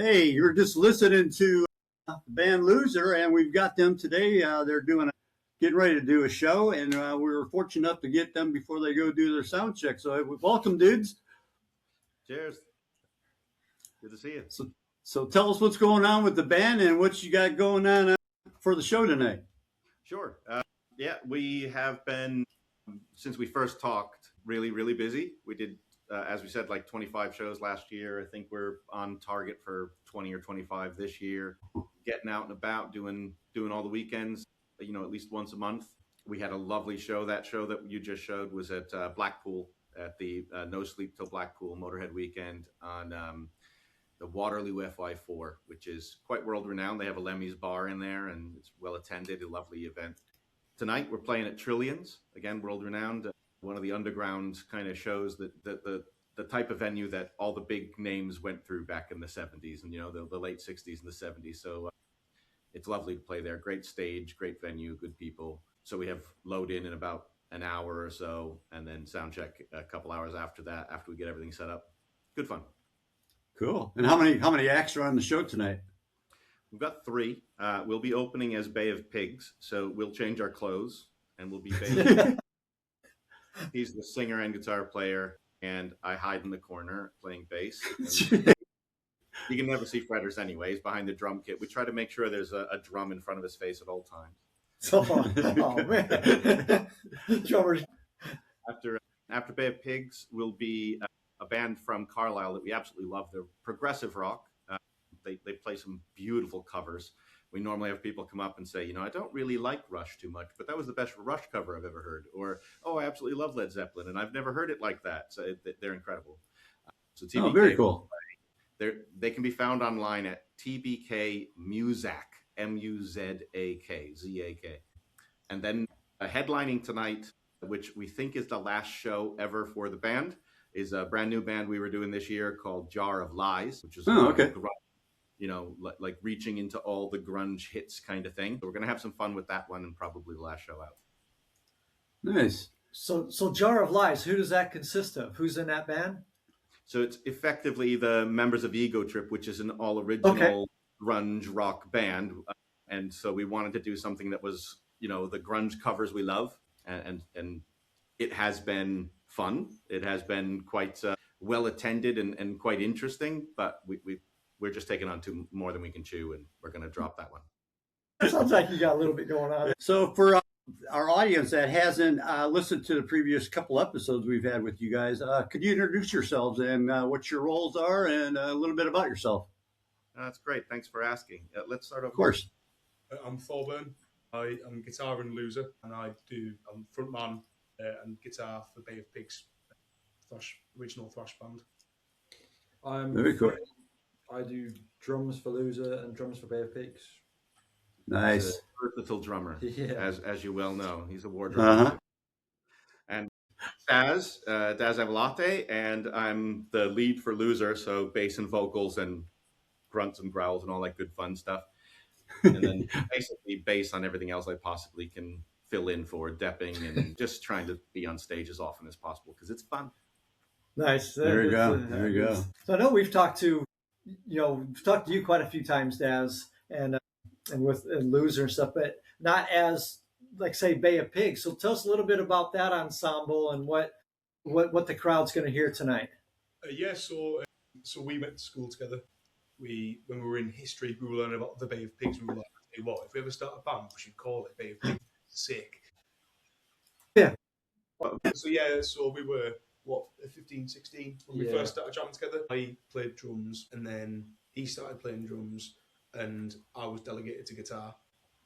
Hey, you're just listening to the band Loser, and we've got them today. They're getting ready to do a show, and we were fortunate enough to get them before they go do their sound check. So, welcome, dudes. Cheers. Good to see you. So tell us what's going on with the band and what you got going on for the show tonight. Sure. Yeah, we have been, since we first talked, really, really busy. We did, as we said, like 25 shows last year. I think we're on target for 20 or 25 this year. Getting out and about, doing all the weekends, at least once a month. We had a lovely show. That show that you just showed was at Blackpool, at the No Sleep Till Blackpool Motorhead weekend on the Waterloo FY4, which is quite world renowned. They have a Lemmy's bar in there, and it's well attended, a lovely event. Tonight we're playing at Trillions, again world renowned, one of the underground kind of shows that the type of venue that all the big names went through back in the 70s and the late 60s and the 70s. So it's lovely to play there. Great stage, great venue, good people. So we have load in about an hour or so, and then sound check a couple hours after that, after we get everything set up. Good fun. Cool. And how many acts are on the show tonight? We've got 3. We'll be opening as Bay of Pigs, so we'll change our clothes and we'll be Bay. He's the singer and guitar player, and I hide in the corner playing bass. You can never see Fredders anyways behind the drum kit. We try to make sure there's a drum in front of his face at all times. Oh man. Drummers. After Bay of Pigs will be a band from Carlisle that we absolutely love. They're progressive rock. They play some beautiful covers. We normally have people come up and say, I don't really like Rush too much, but that was the best Rush cover I've ever heard. Or, I absolutely love Led Zeppelin, and I've never heard it like that. So they're incredible. So TBK, very cool. They can be found online at TBK Muzak, MUZAK, ZAK. And then headlining tonight, which we think is the last show ever for the band, is a brand new band we were doing this year called Jar of Lies, which is okay. Like reaching into all the grunge hits kind of thing. So we're going to have some fun with that one, and probably the last show out. Nice. So Jar of Lies, who does that consist of? Who's in that band? So it's effectively the members of Ego Trip, which is an all original grunge rock band. And so we wanted to do something that was, the grunge covers we love. And it has been fun. It has been quite well attended and quite interesting, but we're just taking on more than we can chew, and we're going to drop that one. Sounds like you got a little bit going on. So for our audience that hasn't listened to the previous couple episodes we've had with you guys, could you introduce yourselves and what your roles are and a little bit about yourself? That's great. Thanks for asking. Let's start off. Of course. I'm Thorburn. I'm guitar and Loser, and I'm frontman and guitar for Bay of Pigs, original thrash band. I'm very cool. I do drums for Loser and drums for Bay of Pigs. Nice. He's a versatile drummer, Yeah. as you well know. He's a war drummer. Uh-huh. And Daz Avalate, and I'm the lead for Loser, so bass and vocals and grunts and growls and all that good fun stuff. And then basically bass on everything else I possibly can fill in for, depping and just trying to be on stage as often as possible because it's fun. Nice. There you go. There you go. So I know we've talked to you quite a few times, Daz, and with Loser and stuff, but not as, like, say, Bay of Pigs. So tell us a little bit about that ensemble and what the crowd's going to hear tonight. So we went to school together. When we were in history, we were learning about the Bay of Pigs. We were like, hey, what, if we ever start a band, we should call it Bay of Pigs. Sick. Yeah. So we were, 15, 16 when we first started jamming together. I played drums, and then he started playing drums, and I was delegated to guitar.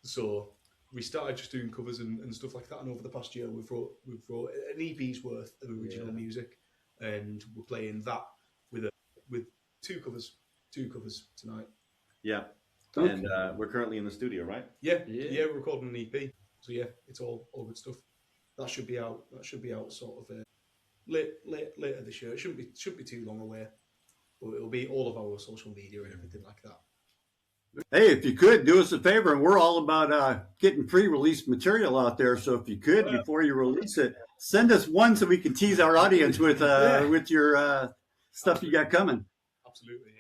So we started just doing covers and stuff like that. And over the past year, we've wrote an EP's worth of original music, and we're playing that with two covers tonight. Yeah. Okay. And we're currently in the studio, right? Yeah, we're recording an EP. So yeah, it's all good stuff. That should be out sort of later this year. It shouldn't be too long away, but it'll be all of our social media and everything like that. Hey, if you could do us a favor, and we're all about getting pre-release material out there. So if you could, before you release it, send us one so we can tease our audience with your stuff you got coming. Absolutely,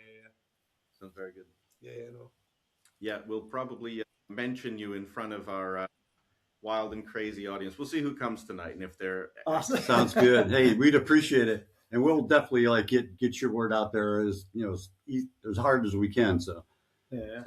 yeah. Sounds very good. Yeah, no. Yeah, we'll probably mention you in front of our wild and crazy audience. We'll see who comes tonight and if they're Awesome. Sounds good. Hey, we'd appreciate it, and we'll definitely like get your word out there as hard as we can. So. Yeah.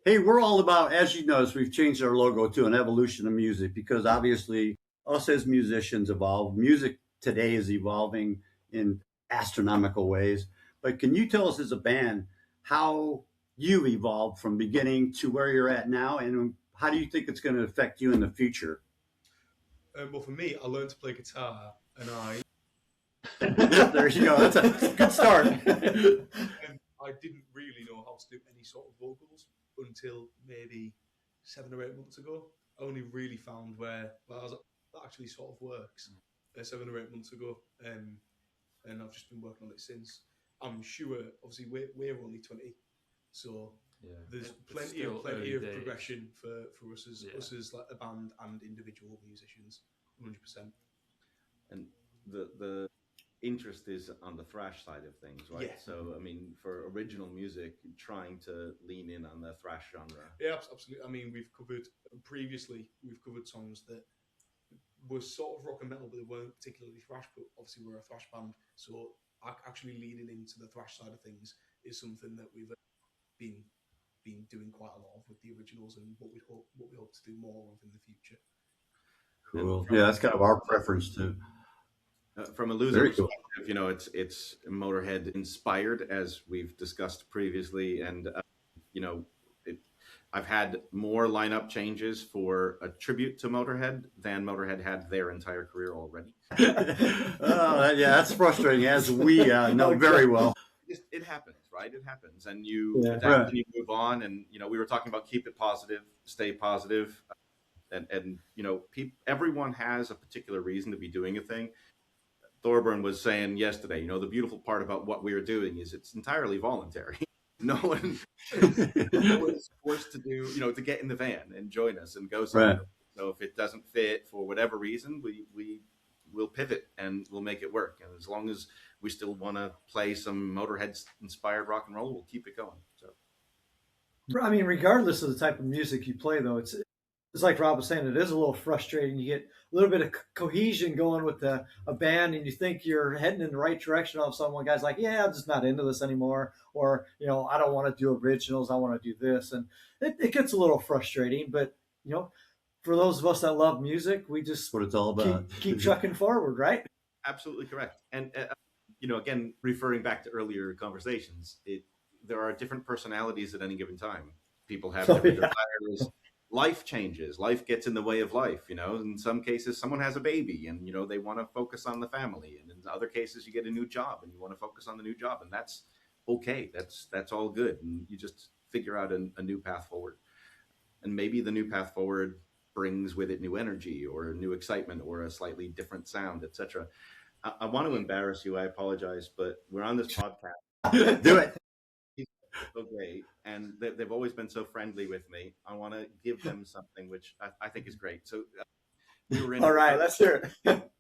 Hey, we're all about, as you notice, we've changed our logo to an evolution of music because obviously us as musicians evolve. Music today is evolving in astronomical ways. But can you tell us as a band how you've evolved from beginning to where you're at now, and how do you think it's going to affect you in the future? Well, for me, I learned to play guitar, and There you go. That's a good start. I didn't really know how to do any sort of vocals until maybe 7 or 8 months ago. I only really found where that actually sort of works 7 or 8 months ago, and I've just been working on it since. I'm sure, obviously, we're only 20, so there's plenty of progression for us as like a band and individual musicians, 100%. and the interest is on the thrash side of things, right? Yeah. So, I mean, for original music, trying to lean in on the thrash genre. Yeah, absolutely. I mean, we've covered songs that were sort of rock and metal, but they weren't particularly thrash. But obviously, we're a thrash band, so actually leaning into the thrash side of things is something that we've been doing quite a lot of with the originals, and what we hope to do more of in the future. Cool. Yeah, that's kind of our preference too. From a Loser perspective, it's Motorhead inspired, as we've discussed previously, and I've had more lineup changes for a tribute to Motorhead than Motorhead had their entire career already. Yeah, that's frustrating, as we know very well. It happens, right? It happens, and you adapt and you move on. And we were talking about keep it positive, stay positive, and everyone has a particular reason to be doing a thing. Thorburn was saying yesterday, the beautiful part about what we are doing is it's entirely voluntary. No one is forced to do, to get in the van and join us and go somewhere. Right. So if it doesn't fit for whatever reason, we will pivot and we'll make it work. And as long as we still want to play some Motorhead-inspired rock and roll, we'll keep it going. So, I mean, regardless of the type of music you play, though, it's like Rob was saying, it is a little frustrating. You get a little bit of cohesion going with a band, and you think you're heading in the right direction. All of a sudden, one guy's like, "Yeah, I'm just not into this anymore," or "I don't want to do originals. I want to do this," and it gets a little frustrating. But for those of us that love music, we just what it's all about. keep trucking forward, right? Absolutely correct. And again, referring back to earlier conversations, there are different personalities at any given time. People have different desires. Life changes. Life gets in the way of life. In some cases, someone has a baby and, they want to focus on the family. And in other cases, you get a new job and you want to focus on the new job. And that's okay. That's all good. And you just figure out a new path forward. And maybe the new path forward brings with it new energy or new excitement or a slightly different sound, etc. I want to embarrass you. I apologize, but we're on this podcast. Do it. So great, and they've always been so friendly with me. I want to give them something which I think is great. So we were in. All right, let's hear it.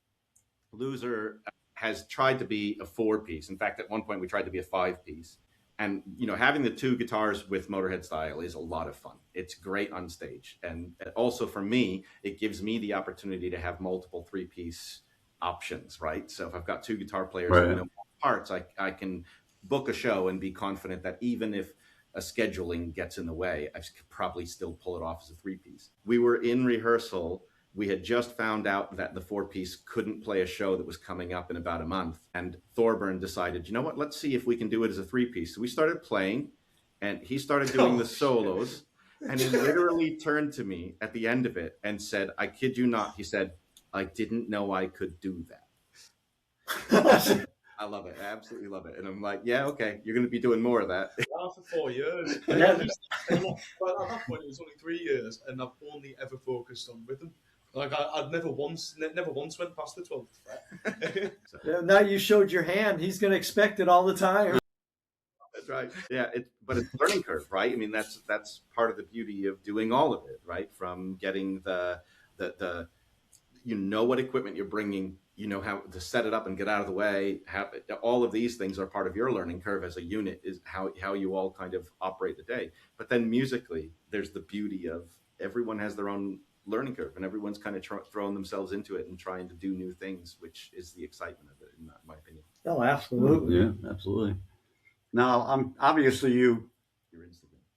Loser has tried to be a 4-piece. In fact, at one point we tried to be a 5-piece. And having the 2 guitars with Motorhead style is a lot of fun. It's great on stage, and also for me, it gives me the opportunity to have multiple 3-piece options. Right. So if I've got 2 guitar players, right, parts, I can book a show and be confident that even if a scheduling gets in the way, I could probably still pull it off as a 3-piece. We were in rehearsal. We had just found out that the 4-piece couldn't play a show that was coming up in about a month. And Thorburn decided, you know what, let's see if we can do it as a 3-piece. So we started playing and he started doing the solos. And he literally turned to me at the end of it and said, I kid you not, he said, I didn't know I could do that. I love it. I absolutely love it. And I'm like, yeah, okay, you're going to be doing more of that. For 4 years. But at that point, it was only 3 years, and I've only ever focused on rhythm. Like I'd never once went past the 12th fret. So, now you showed your hand. He's going to expect it all the time. That's right. Yeah, but it's a learning curve, right? I mean, that's part of the beauty of doing all of it, right? From getting the you know what equipment you're bringing, you know how to set it up and get out of the way. All of these things are part of your learning curve as a unit, is how you all kind of operate the day. But then musically, there's the beauty of everyone has their own learning curve, and everyone's kind of throwing themselves into it and trying to do new things, which is the excitement of it, in my opinion. Oh, absolutely. Yeah, absolutely. Now, obviously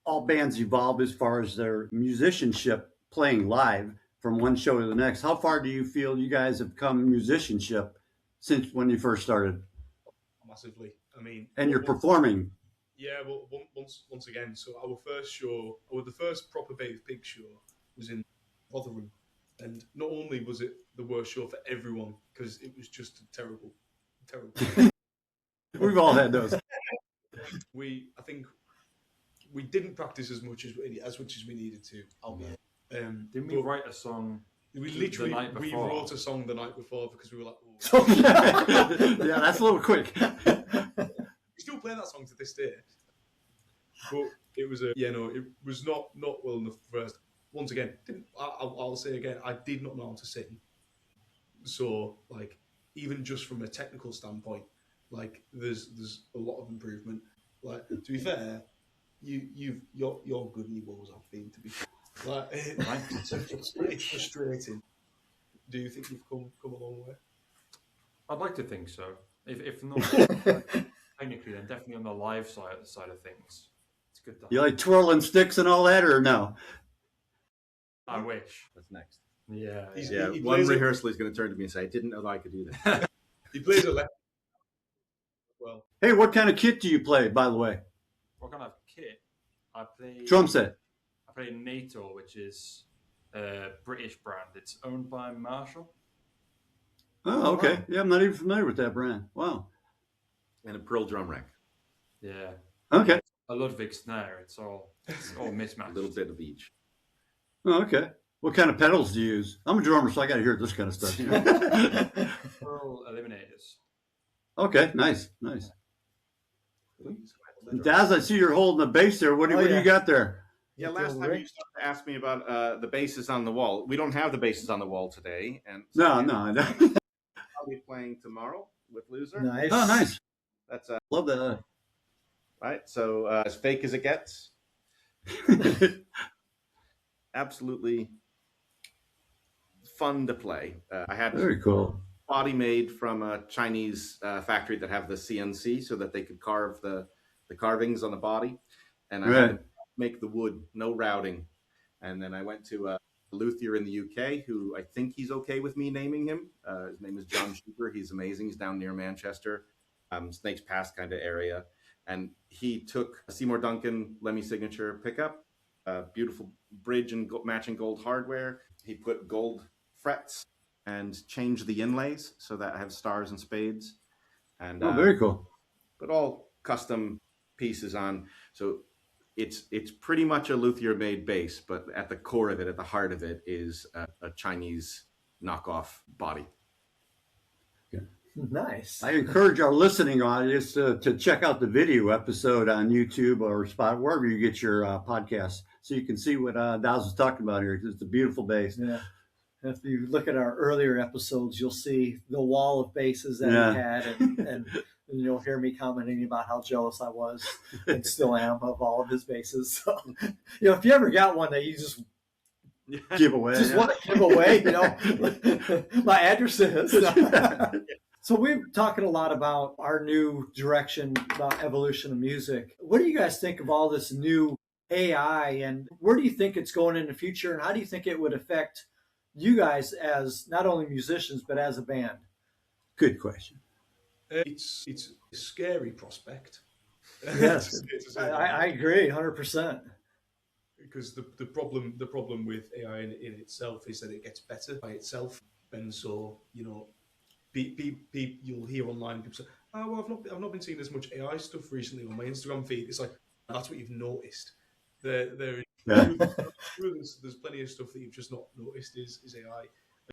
all bands evolve as far as their musicianship playing live from one show to the next. How far do you feel you guys have come musicianship since when you first started? Massively. I mean, and you're performing. Yeah, well, once again, so our first show, or the first proper Bay of Pigs show, was in Rotherham, and not only was it the worst show for everyone because it was just terrible. We've all had those. I think we didn't practice as much as we needed to. Didn't we write a song? We literally the night before? We wrote a song the night before because we were like, oh. Yeah, that's a little quick. We still play that song to this day, but it was it was not well enough first. Once again, I'll say again, I did not know how to sing. So like, even just from a technical standpoint, like there's a lot of improvement. Like, to be fair, you're good in your balls off being, to be fair. Like, it's frustrating. Do you think you've come a long way? I'd like to think so. If not technically, then definitely on the live side of things. It's good. You like twirling sticks and all that, or no? I wish. What's next? Yeah. He One rehearsal is going to turn to me and say, "I didn't know that I could do that." He plays a left. Well, Hey, what kind of kit do you play, by the way? What kind of kit? I play Drum set. I play NATO, which is a British brand. It's owned by Marshall. Oh, okay. Yeah, I'm not even familiar with that brand. Wow. And a Pearl drum rack. Yeah. Okay. A Ludwig snare. It's all mismatched. A little bit of each. Oh, okay. What kind of pedals do you use? I'm a drummer, so I got to hear this kind of stuff. Pearl eliminators. Okay, nice. Daz, I see you're holding the bass there. What do you got there? Yeah, last time you started to ask me about the basses on the wall. We don't have the basses on the wall today, and so No. I'll be playing tomorrow with Loser. Nice. Oh, nice. That's Love that. right. So as fake as it gets, absolutely fun to play. I had Very cool. body made from a Chinese factory that have the CNC so that they could carve the carvings on the body, and I had to make the wood, no routing. And then I went to a luthier in the UK who I think he's okay with me naming him. His name is John Sheeper. He's amazing. He's down near Manchester, Snakes Pass kind of area. And he took a Seymour Duncan Lemmy Signature pickup, beautiful bridge and matching gold hardware. He put gold frets and changed the inlays so that I have stars and spades. And Very cool. But all custom pieces on. So it's pretty much a luthier-made bass, but at the core of it, at the heart of it, is a Chinese knockoff body. Nice. I encourage our listening audience to check out the video episode on YouTube or Spot, wherever you get your podcasts, so you can see what Daz was talking about here. It's a beautiful bass. Yeah. If you look at our earlier episodes, you'll see the wall of basses that he had, and you'll hear me commenting about how jealous I was and still am of all of his basses. So, if you ever got one that you just give away, want to give away, my address is. So we're talking a lot about our new direction, about evolution of music. What do you guys think of all this new AI, and where do you think it's going in the future, and how do you think it would affect you guys as not only musicians but as a band? Good question. It's a scary prospect. Yes, I agree 100%. Because the problem with AI in itself is that it gets better by itself, and so you'll hear online people say, "Oh, well, I've not been seeing as much AI stuff recently on my Instagram feed." It's like, that's what you've noticed. There's plenty of stuff that you've just not noticed is AI.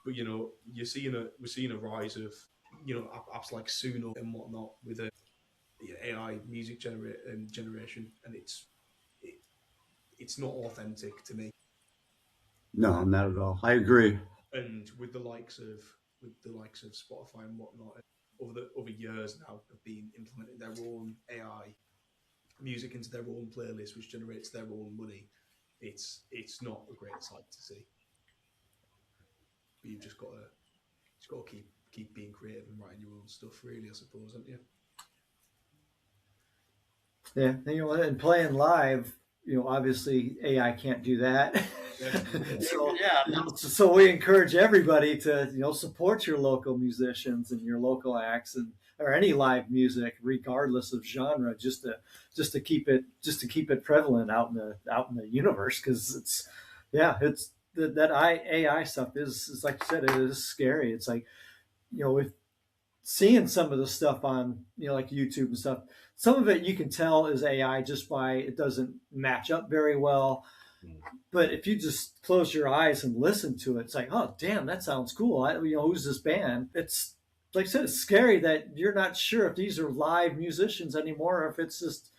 But we're seeing a rise of apps like Suno and whatnot with a AI music generation, and it's not authentic to me. No, not at all. I agree. and with the likes of Spotify and whatnot, over years now have been implementing their own AI music into their own playlist, which generates their own money. It's not a great sight to see. But you've just got to keep being creative and writing your own stuff, really, I suppose, haven't you? Yeah, and playing live, obviously AI can't do that. So, so we encourage everybody to, support your local musicians and your local acts or any live music, regardless of genre, just to keep it prevalent out in the universe, because it's that AI stuff is like you said, it is scary. It's like, with seeing some of the stuff on like YouTube and stuff, some of it you can tell is AI just by it doesn't match up very well. But if you just close your eyes and listen to it, it's like, oh damn, that sounds cool. Who's this band? It's like I said, it's scary that you're not sure if these are live musicians anymore or if it's just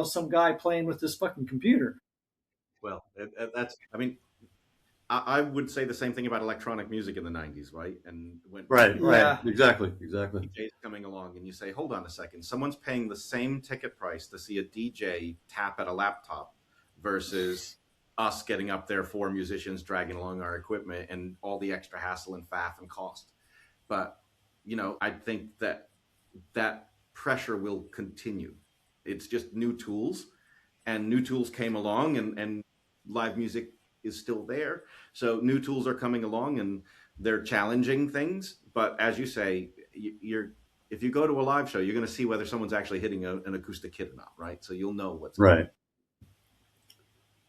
some guy playing with this fucking computer. Well, that's. I mean, I would say the same thing about electronic music in the '90s, right? And when Yeah. Exactly. DJ's coming along, and you say, "Hold on a second, someone's paying the same ticket price to see a DJ tap at a laptop versus us getting up there, four musicians dragging along our equipment, and all the extra hassle and faff and cost." But I think that pressure will continue. It's just new tools, and new tools came along, and live music is still there. So new tools are coming along, and they're challenging things. But as you say, if you go to a live show, you're going to see whether someone's actually hitting an acoustic kit or not, right? So you'll know what's right.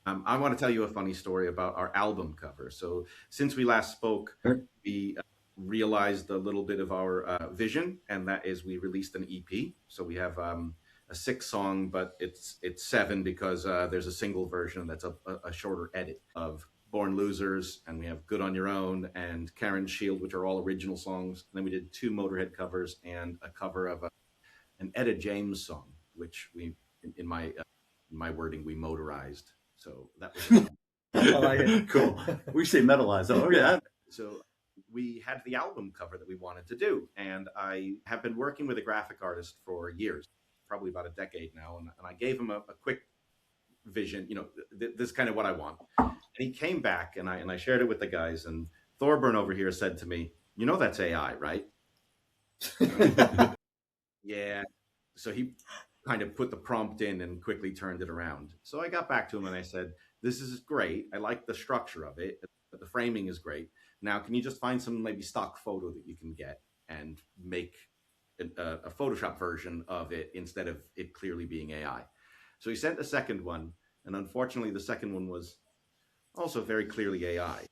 I want to tell you a funny story about our album cover. So since we last spoke, we realized a little bit of our vision, and that is we released an EP. So we have a 6-song, but it's 7 because there's a single version that's a shorter edit of Born Losers, and we have Good on Your Own and Karen's Shield, which are all original songs. And then we did 2 Motorhead covers and a cover of an Etta James song, which we, in my wording, we motorized. So that was I like it. Cool. We say metalized. Oh yeah. So we had the album cover that we wanted to do, and I have been working with a graphic artist for years, probably about a decade now, and I gave him a quick vision. This is kind of what I want. And he came back, and I shared it with the guys, and Thorburn over here said to me, "That's AI, right?" Yeah. So he kind of put the prompt in and quickly turned it around. So I got back to him and I said, "This is great. I like the structure of it. The framing is great. Now, can you just find some maybe stock photo that you can get and make a Photoshop version of it instead of it clearly being AI?" So he sent a second one, and unfortunately, the second one was also very clearly AI.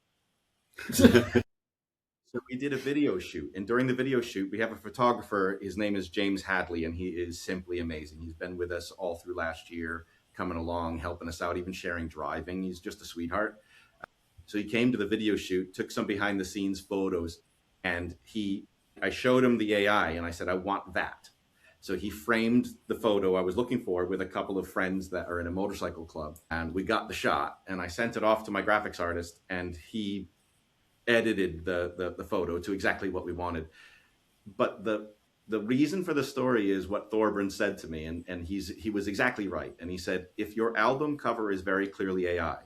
So we did a video shoot, and during the video shoot, we have a photographer. His name is James Hadley, and he is simply amazing. He's been with us all through last year, coming along, helping us out, even sharing driving. He's just a sweetheart. So he came to the video shoot, took some behind the scenes photos, and I showed him the AI, and I said, "I want that." So he framed the photo I was looking for with a couple of friends that are in a motorcycle club, and we got the shot, and I sent it off to my graphics artist, and he edited the photo to exactly what we wanted. But the reason for the story is what Thorburn said to me, and he was exactly right. And he said, if your album cover is very clearly AI,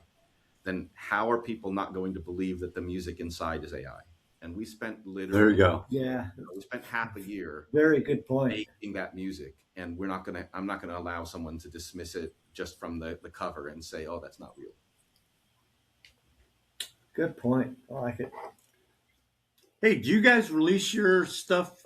then how are people not going to believe that the music inside is AI? And we spent literally, There you go. Yeah. We spent half a year Very good point. making that music, and I'm not gonna allow someone to dismiss it just from the cover and say, "Oh, that's not real." Good point. I like it. Hey, do you guys release your stuff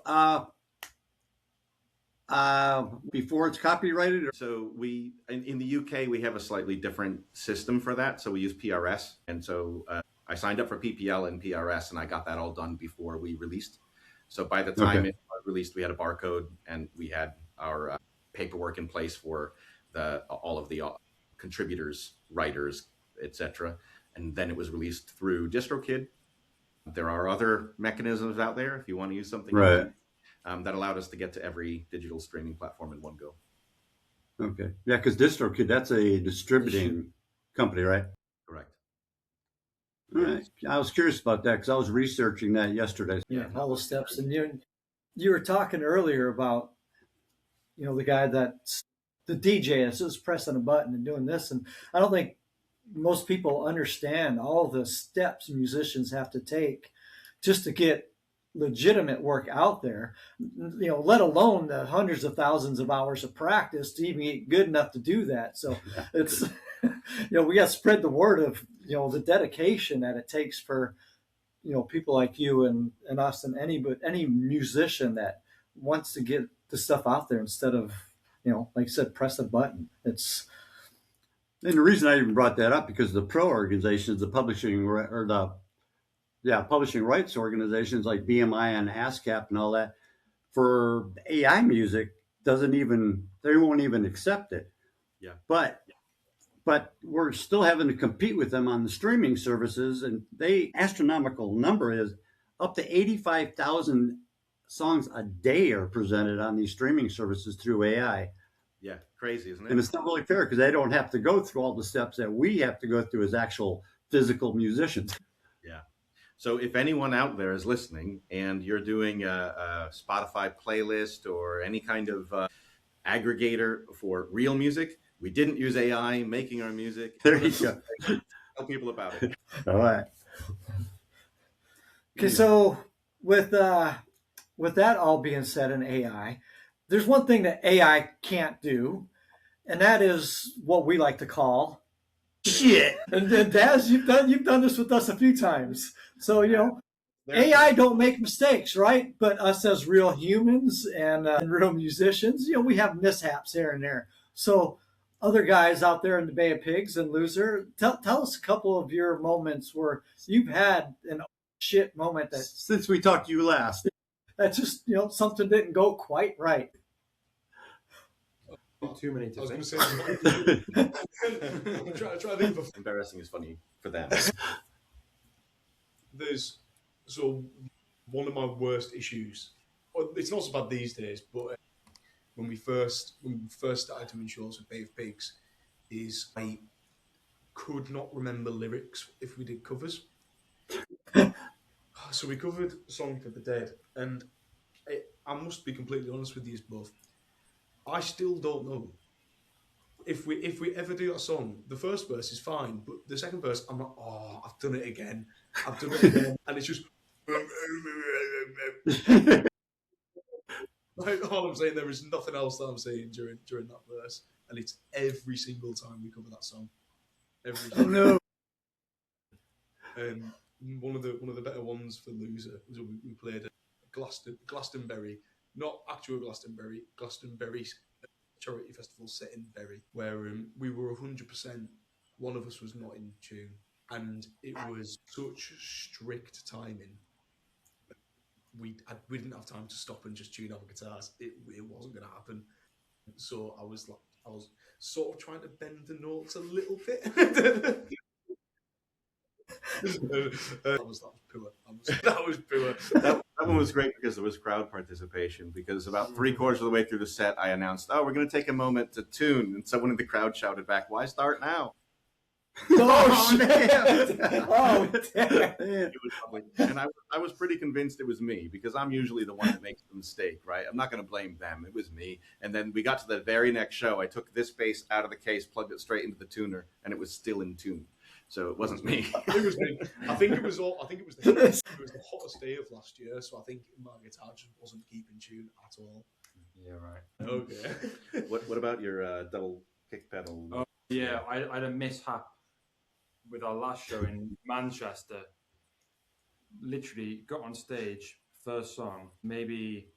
before it's copyrighted? So we in the UK we have a slightly different system for that. So we use PRS, and so I signed up for PPL and PRS, and I got that all done before we released. So by the time it was released, we had a barcode, and we had our paperwork in place for all of the contributors, writers, etc. And then it was released through DistroKid. There are other mechanisms out there if you want to use something Right. that allowed us to get to every digital streaming platform in one go. Okay. Yeah, because DistroKid, that's a distributing company, right? Correct. All right. I was curious about that because I was researching that yesterday. Yeah, all the steps. And you were talking earlier about the guy that's the DJ that's just pressing a button and doing this, and I don't think most people understand all the steps musicians have to take just to get legitimate work out there, let alone the hundreds of thousands of hours of practice to even get good enough to do that. So it's we got to spread the word of the dedication that it takes for people like you and us and any musician that wants to get the stuff out there instead of like I said, press a button. And the reason I even brought that up because the pro organizations, the publishing publishing rights organizations like BMI and ASCAP and all that, for AI music they won't even accept it. Yeah. But we're still having to compete with them on the streaming services, and the astronomical number is up to 85,000 songs a day are presented on these streaming services through AI. Yeah, crazy, isn't it? And it's not really fair because they don't have to go through all the steps that we have to go through as actual physical musicians. Yeah. So if anyone out there is listening and you're doing a Spotify playlist or any kind of aggregator for real music, we didn't use AI making our music. There you go. Tell people about it. All right. Okay, so with that all being said in AI, there's one thing that AI can't do, and that is what we like to call shit. And Daz, you've done this with us a few times. So AI don't make mistakes, right? But us as real humans and real musicians, we have mishaps here and there. So other guys out there in the Bay of Pigs and Loser, tell us a couple of your moments where you've had an shit moment that since we talked to you last. That just something didn't go quite right. Too many to I was going say. to say, try to think of embarrassing is funny for them. So one of my worst issues. Well, it's not so bad these days, but when we first started doing shows with Bay of Pigs, is I could not remember lyrics if we did covers. So we covered Song for the Dead, and I must be completely honest with you both. I still don't know if we ever do that song. The first verse is fine, but the second verse, I'm like, oh, I've done it again, and it's just. Like, all I'm saying, there is nothing else that I'm saying during that verse, and it's every single time we cover that song. Every Oh no! One of the better ones for Loser was we played at Glastonbury, not actual Glastonbury charity festival set in Bury, where we were 100%. One of us was not in tune, and it was such strict timing. We didn't have time to stop and just tune our guitars. It wasn't going to happen. So I was sort of trying to bend the notes a little bit. That was poor. That was poor. That one was great because there was crowd participation. Because about 3/4 of the way through the set, I announced, "Oh, we're going to take a moment to tune," and someone in the crowd shouted back, "Why start now?" Oh shit! Oh damn! It was public. And I was pretty convinced it was me because I'm usually the one that makes the mistake, right? I'm not going to blame them. It was me. And then we got to the very next show. I took this bass out of the case, plugged it straight into the tuner, and it was still in tune. So it wasn't me. It was me. I think it was the hottest day of last year, so I think my guitar just wasn't keeping tune at all. Yeah, right. Okay. What about your double kick pedal? Oh, yeah, I had a mishap with our last show in Manchester. Literally got on stage, first song, maybe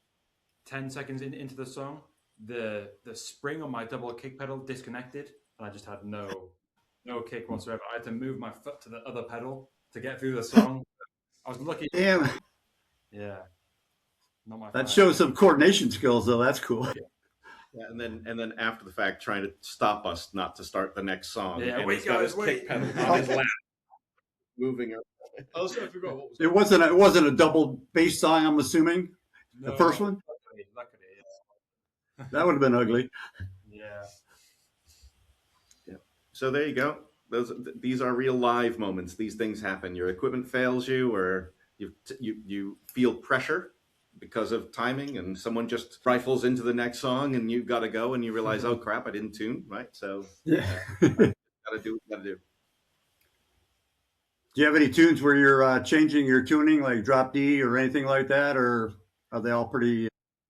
10 seconds into the song, the spring on my double kick pedal disconnected, and I just had no kick whatsoever. I had to move my foot to the other pedal to get through the song. I was lucky. Damn. Yeah. Not my That fault. shows some coordination skills, though. That's cool. Yeah, and then after the fact, trying to stop us not to start the next song. Yeah, and wait, he's got his guys, kick wait. pedal on his lap, moving around. I was trying to figure out what was It wasn't a double bass song, I'm assuming. No. The first one? Luckily, yeah. That would have been ugly. Yeah. So there you go. These are real live moments. These things happen. Your equipment fails you, or you feel pressure because of timing, and someone just rifles into the next song, and you've got to go, and you realize, oh crap, I didn't tune right. So Yeah. gotta do what you gotta do. Do you have any tunes where you're changing your tuning, like drop D or anything like that, or are they all pretty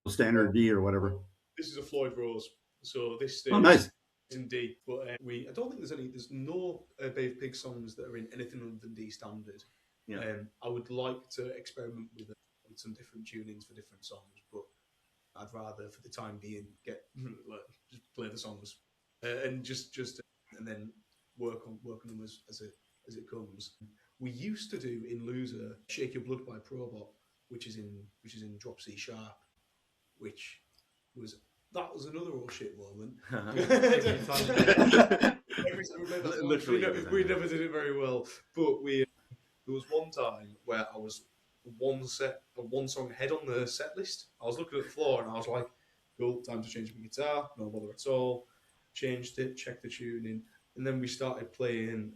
standard D or whatever? This is a Floyd Rose, so this stage Oh, nice. is in D. But I don't think there's no Bay of Pigs songs that are in anything other than D standard. Yeah. I would like to experiment with some different tunings for different songs, but I'd rather, for the time being, just play the songs and just and then work on them as it comes. We used to do in Loser "Shake Your Blood" by Probot, which is in drop C sharp, which was another all shit moment. Every time we played that song, we never did it very well, but there was one time where I was one song ahead on the set list. I was looking at the floor and I was like, cool, time to change my guitar, no bother at all. Changed it, checked the tuning, and then we started playing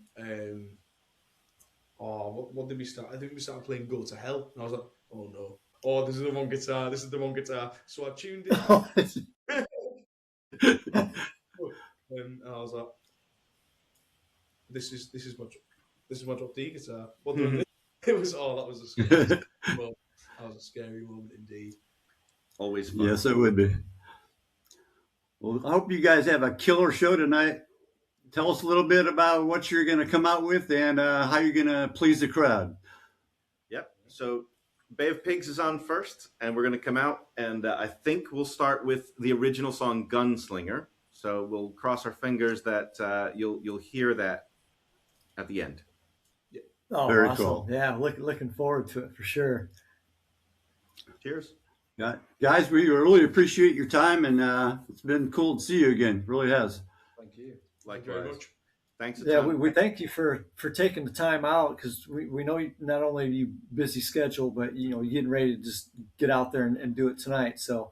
what did we start? I think we started playing Go to Hell, and I was like, oh no. Oh, this is the wrong guitar. So I tuned it. And I was like, this is my drop D guitar. What do I do? That was a scary moment indeed. Always fun. Yes, it would be. Well, I hope you guys have a killer show tonight. Tell us a little bit about what you're going to come out with and how you're going to please the crowd. Yep. So Bay of Pigs is on first, and we're going to come out, and I think we'll start with the original song Gunslinger. So we'll cross our fingers that you'll hear that at the end. Yeah. Oh, Very awesome. cool. Yeah, looking forward to it for sure. Cheers. Yeah. Guys, we really appreciate your time, and it's been cool to see you again. Really has. Thank you. Likewise. Thank you very much. Thanks. Yeah, we thank you for taking the time out, because we know not only you busy schedule, but you're getting ready to just get out there and do it tonight. So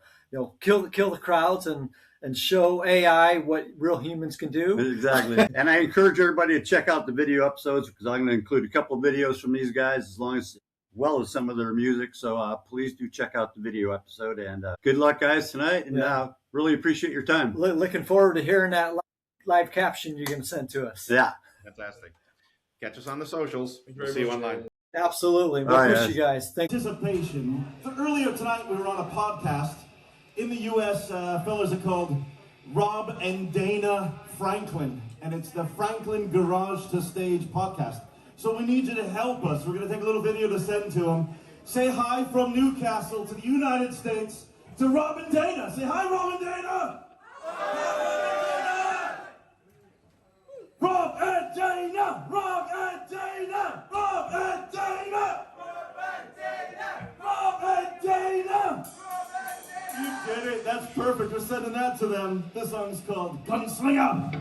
kill the crowds and show AI what real humans can do. Exactly. And I encourage everybody to check out the video episodes, because I'm going to include a couple of videos from these guys as well as some of their music. So please do check out the video episode. And good luck, guys, tonight. And really appreciate your time. Looking forward to hearing that live caption you're going to send to us. Yeah. Fantastic. Catch us on the socials. Thank you We'll very see you much. online. Absolutely. We All right, appreciate you guys. Thank you. Anticipation. So earlier tonight we were on a podcast in the U.S. Fellas are called Rob and Dana Franklin, and it's the Franklin Garage to Stage podcast. So we need you to help us. We're going to take a little video to send to them. Say hi from Newcastle to the United States to Rob and Dana. Say hi, Rob and Dana. Rob and Dana. Rob and Dana. Rob and Dana. Rob and Dana. You did it. That's perfect. We're sending that to them. This song's called Gunslinger.